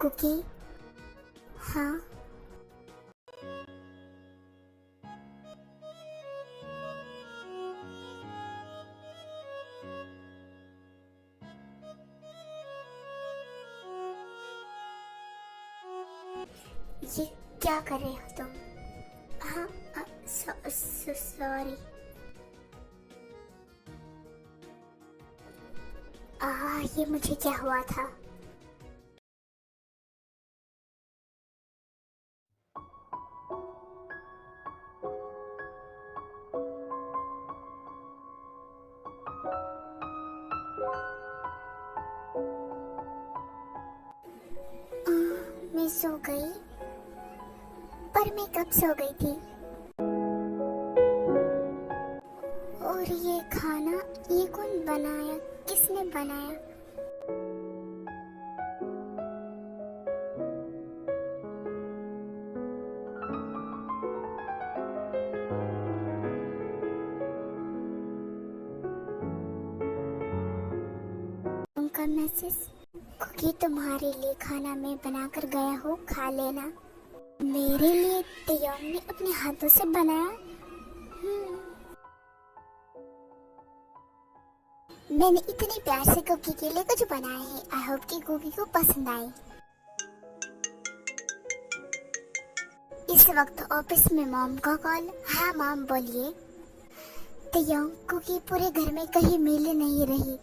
Cookie. हाँ, ये क्या कर रहे हो तुम? हाँ, सॉरी। ये मुझे क्या हुआ था? मैं सो गई, पर मैं कब सो गई थी? और ये खाना, ये कौन बनाया? किसने बनाया? उनका मैसेज, कुकी तुम्हारे लिए खाना मैं बनाकर गया हूँ, खा लेना। मेरे लिए तैयोंग ने अपने हाथों से बनाया। मैंने इतने प्यार से कुकी के लिए कुछ बनाया है। आई होप कि कुकी को पसंद आए। इस वक्त ऑफिस में मॉम का कॉल। हाँ मॉम बोलिए। तैयोंग, कुकी पूरे घर में कहीं मिल नहीं रही।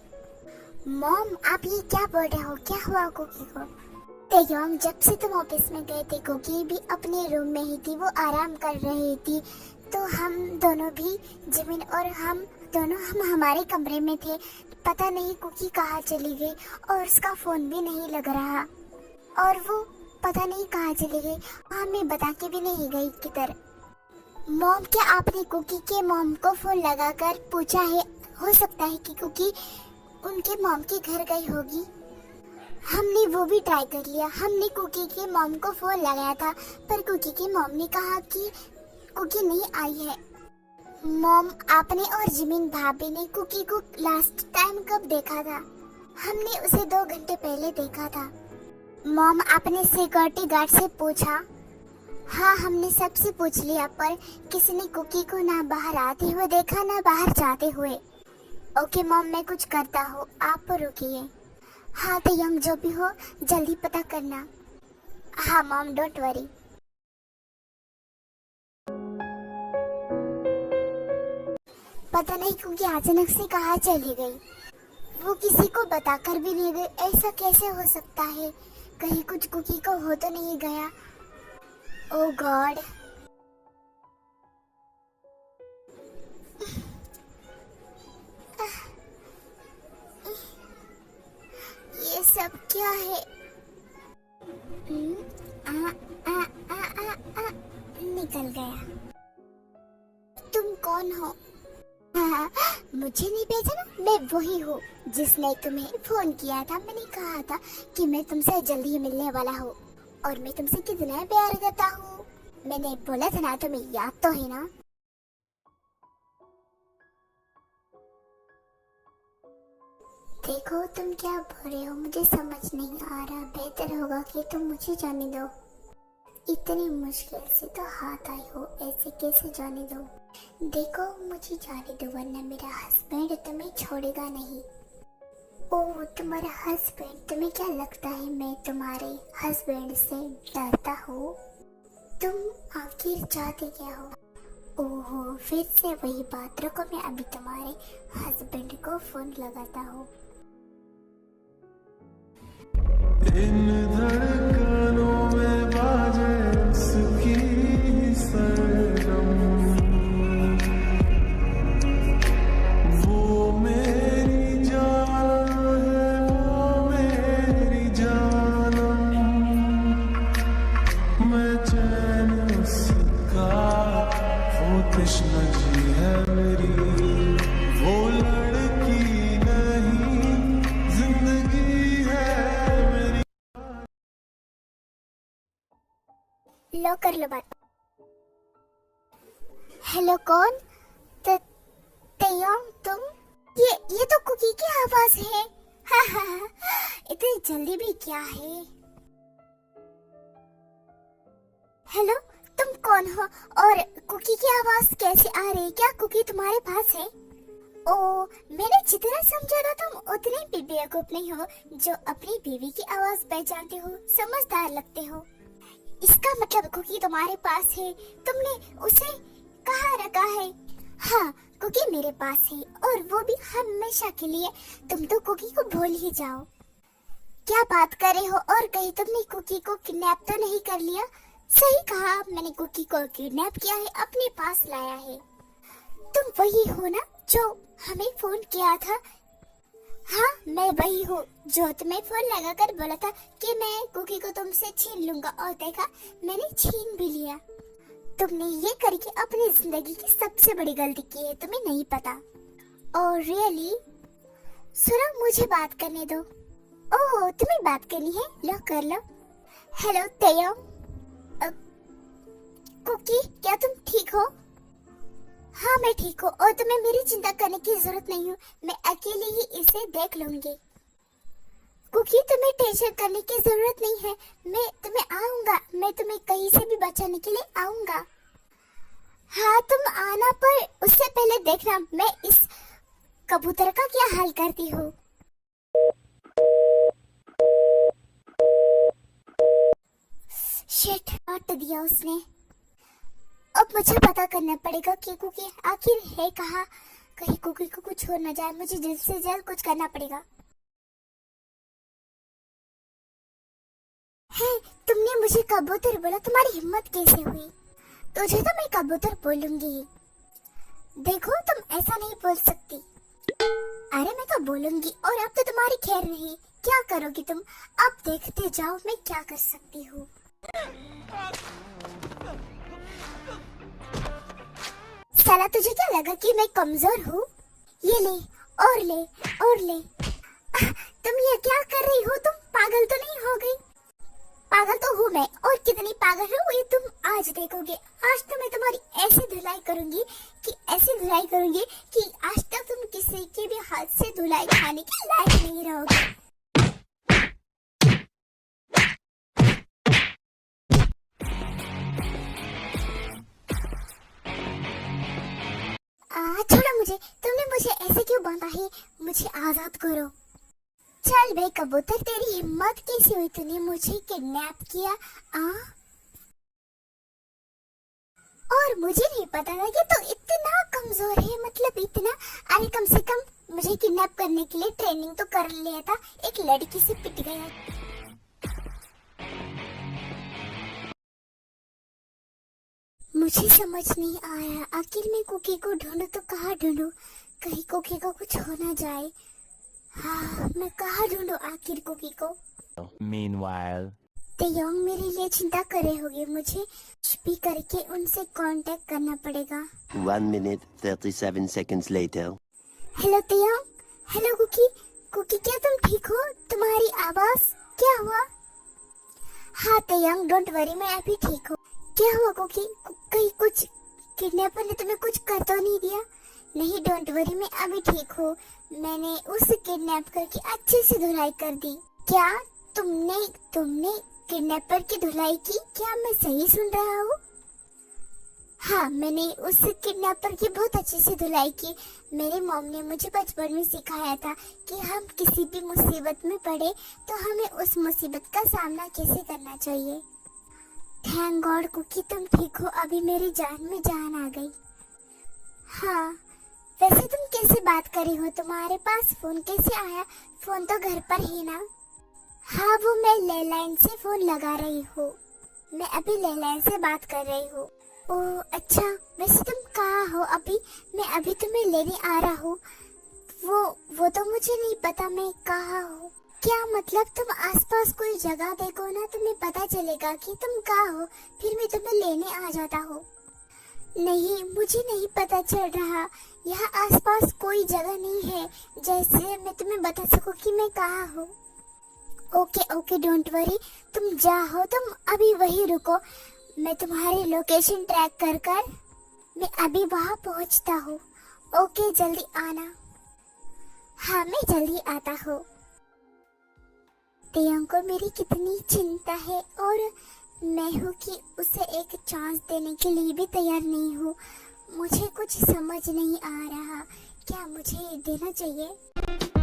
मॉम आप ये क्या बोल रहे हो? क्या हुआ कुकी को? तैयोंग, जब से तुम ऑफिस में गए थे कुकी भी अपने रूम में ही थी, वो आराम कर रही थी। तो हम दोनों भी, जिमिन और हम दोनों, हम हमारे कमरे में थे। पता नहीं कुकी कहाँ चली गई और उसका फोन भी नहीं लग रहा और वो पता नहीं कहाँ चली गई। हमें बता के भी नहीं गई किधर। मॉम, क्या आपने कुकी के मॉम को फोन लगाकर पूछा है? हो सकता है कि कुकी उनके मॉम के घर गई होगी। हमने वो भी ट्राई कर लिया। हमने कुकी के मॉम को फोन लगाया था, पर कुकी की मॉम ने कहा कि कुकी नहीं आई है। मॉम, आपने और जिमिन भाभी ने कुकी को लास्ट टाइम कब देखा था? हमने उसे 2 घंटे पहले देखा था। मॉम, आपने सिक्योरिटी गार्ड से पूछा? हाँ, हमने सबसे पूछ लिया, पर किसी ने कुकी को ना बाहर आते हुए देखा ना बाहर जाते हुए। ओके मॉम, मैं कुछ करता हूँ, आप रुकिए। हाँ तैयोंग, जो भी हो जल्दी पता करना। हाँ मॉम, डोंट वरी। पता नहीं क्योंकि अचानक से कहाँ चली गई। वो किसी को बताकर भी नहीं गई। ऐसा कैसे हो सकता है? कहीं कुछ कुकी को हो तो नहीं गया? ओह गॉड। ये सब क्या है? आ, आ, आ, आ, आ, निकल गया। तुम कौन हो? हाँ, मुझे नहीं पहचाना? मैं वही हूँ जिसने तुम्हें फोन किया था। मैंने कहा था कि मैं तुमसे जल्दी ही मिलने वाला हूँ और मैं तुमसे कितना प्यार करता हूँ। मैंने बोला था ना, तुम्हें याद तो है ना? देखो तुम क्या बोल रहे हो, मुझे समझ नहीं आ रहा। बेहतर होगा कि तुम मुझे जाने दो। इतनी मुश्किल से तो हाथ आई हो, ऐसे कैसे जाने दो? देखो मुझे जाने दो, वरना मेरा हस्बैंड तुम्हें छोड़ेगा नहीं। ओह, तुम्हारा हस्बैंड? तुम्हें क्या लगता है मैं तुम्हारे हस्बैंड से डरता हूँ? तुम आखिर चाहते क्या हो? ओहो, फिर से वही बात। रुको, मैं अभी तुम्हारे हस्बैंड को फोन लगाता हूँ। इन धड़कनों में बाजे उसकी सरगम, वो मेरी जान है, वो मेरी जानम। मैं चैन उसका, वो तृष्णा जी है मेरी। वो लड़की नहीं, जिंदगी है मेरी। लो कर लो बात। हेलो, कौन? तैयोंग, तुम? ये तो कुकी की आवाज है। इतनी जल्दी भी क्या है? हेलो, तुम कौन हो और कुकी की आवाज कैसे आ रही है? क्या कुकी तुम्हारे पास है? ओ, मैंने जितना समझा था तुम उतने भी बेवकूफ नहीं हो जो अपनी बीवी की आवाज पहचानते हो, समझदार लगते हो। इसका मतलब कुकी तुम्हारे पास है, तुमने उसे कहाँ रखा है? हाँ, कुकी मेरे पास है और वो भी हमेशा के लिए। तुम तो कुकी को भूल ही जाओ। क्या बात कर रहे हो? और कहीं तुमने कुकी को किडनैप तो नहीं कर लिया? सही कहा, मैंने कुकी को किडनैप किया है, अपने पास लाया है। तुम वही हो ना जो हमें फोन किया था? हाँ, मैं वही हूँ जो तुम्हें फोन लगाकर बोला था कि मैं कुकी को तुमसे छीन लूंगा, और देखा, मैंने छीन भी लिया। तुमने ये करके अपनी जिंदगी की सबसे बड़ी गलती की है, तुम्हें नहीं पता। Oh really? सुनो, मुझे बात करने दो। ओह, तुम्हें बात करनी है? लो कर लो। हेलो तेयो, कुकी, क्या तुम ठीक हो? हाँ, मैं ठीक हूँ और तुम्हें मेरी चिंता करने की जरूरत नहीं है, मैं अकेले ही इसे देख लूंगी। कुकी, तुम्हें टेंशन करने की जरूरत नहीं है, मैं तुम्हें आऊंगा, मैं तुम्हें कहीं से भी बचाने के लिए आऊंगा। हाँ, तुम आना, पर उससे पहले देखना मैं इस कबूतर का क्या हाल करती हूँ। शिट, काट दिया उसने। अब मुझे पता करना पड़ेगा कि कुकी आखिर है कहाँ। कहीं कुकी को कुछ हो न जाए, मुझे जल्द से जल्द कुछ करना पड़ेगा। है, तुमने मुझे कबूतर बोला, तुम्हारी हिम्मत कैसे हुई? तुझे तो मैं कबूतर बोलूंगी ही। देखो, तुम ऐसा नहीं बोल सकती। अरे मैं तो बोलूंगी, और अब तो तुम्हारी खैर नहीं। क्या करोगी तुम? अब देखते जाओ मैं क्या कर सकती हूँ। साला, तुझे क्या लगा कि मैं कमजोर हूँ? ये ले और ले और ले। तुम ये क्या कर रही हो? तुम पागल तो नहीं हो गई? पागल तो हूँ मैं, और कितनी पागल हूँ ये तुम आज देखोगे। आज तो मैं तुम्हारी ऐसी धुलाई करूंगी कि ऐसी धुलाई करूंगी कि आज तक तुम किसी के भी हाथ से धुलाई खाने के लायक नहीं रहोगे। छोड़ो मुझे, तुमने मुझे ऐसे क्यों बांधा है? मुझे आजाद करो। चल बे कबूतर, तेरी हिम्मत कैसी हुई? तूने मुझे किडनैप किया और मुझे नहीं पता था कि तू इतना कमजोर है, मतलब इतना। अरे कम से कम मुझे किडनैप करने के लिए ट्रेनिंग तो कर लिया था, एक लड़की से पिट गया। मुझे समझ नहीं आया, आखिर मैं कुकी को ढूंढूं तो कहाँ ढूंढूं? कहीं कुकी को कुछ हो ना जाए। हाँ, मैं कहाँ ढूंढूं आखिर कुकी को? Meanwhile, तेयोंग मेरे लिए चिंता कर रहे होंगे, मुझे कुछ भी करके उनसे कांटेक्ट करना पड़ेगा। 1 minute 37 seconds later. Hello Taeyong, hello Cookie. Cookie, क्या तुम ठीक हो? तुम्हारी आवाज, क्या हुआ? हाँ तेयोंग, डोंट वरी, मैं अभी ठीक हूँ। क्या हुआ कुकी? कहीं कुछ किडनैपर ने तुम्हें कुछ कर तो नहीं दिया? नहीं, डोंट वरी, मैं अभी ठीक हूँ। मैंने उस किडनैपर की अच्छे से धुलाई कर दी। क्या तुमने किडनैपर की धुलाई की? क्या मैं सही सुन रहा हूँ? हाँ, मैंने उस किडनैपर की बहुत अच्छे से धुलाई की। मेरी मॉम ने मुझे बचपन में सिखाया था कि हम किसी भी मुसीबत में पड़े तो हमें उस मुसीबत का सामना कैसे करना चाहिए। थैंक गॉड कुकी, तुम ठीक हो, अभी मेरी जान में जान आ गई। हाँ, वैसे तुम कैसे बात कर रही हो? तुम्हारे पास फोन कैसे आया? फोन तो घर पर ही ना? हाँ, वो मैं लैंडलाइन से फोन लगा रही हूँ। मैं अभी लैंडलाइन से बात कर रही हूँ। ओह अच्छा, वैसे तुम कहाँ हो अभी? मैं अभी तुम्हें लेने आ रहा हूँ। वो तो मुझे नहीं पता मैं कहाँ हूँ। क्या मतलब? तुम आसपास कोई जगह देखो ना, तुम्हें पता चलेगा कि तुम कहाँ हो, फिर मैं तुम्हें लेने आ जाता हूँ। नहीं, मुझे नहीं पता चल रहा, यहाँ आसपास कोई जगह नहीं है जैसे मैं तुम्हें बता सकूं कि मैं कहाँ हूँ। ओके, डोंट वरी, तुम जाओ, तुम अभी वहीं रुको, मैं तुम्हारी लोकेशन ट्रैक कर मैं अभी वहाँ पहुँचता हूँ। ओके, जल्दी आना। हाँ, मैं जल्दी आता हूँ। तेयोंग को मेरी कितनी चिंता है और मैं हूँ कि उसे एक चांस देने के लिए भी तैयार नहीं हूँ। मुझे कुछ समझ नहीं आ रहा, क्या मुझे देना चाहिए?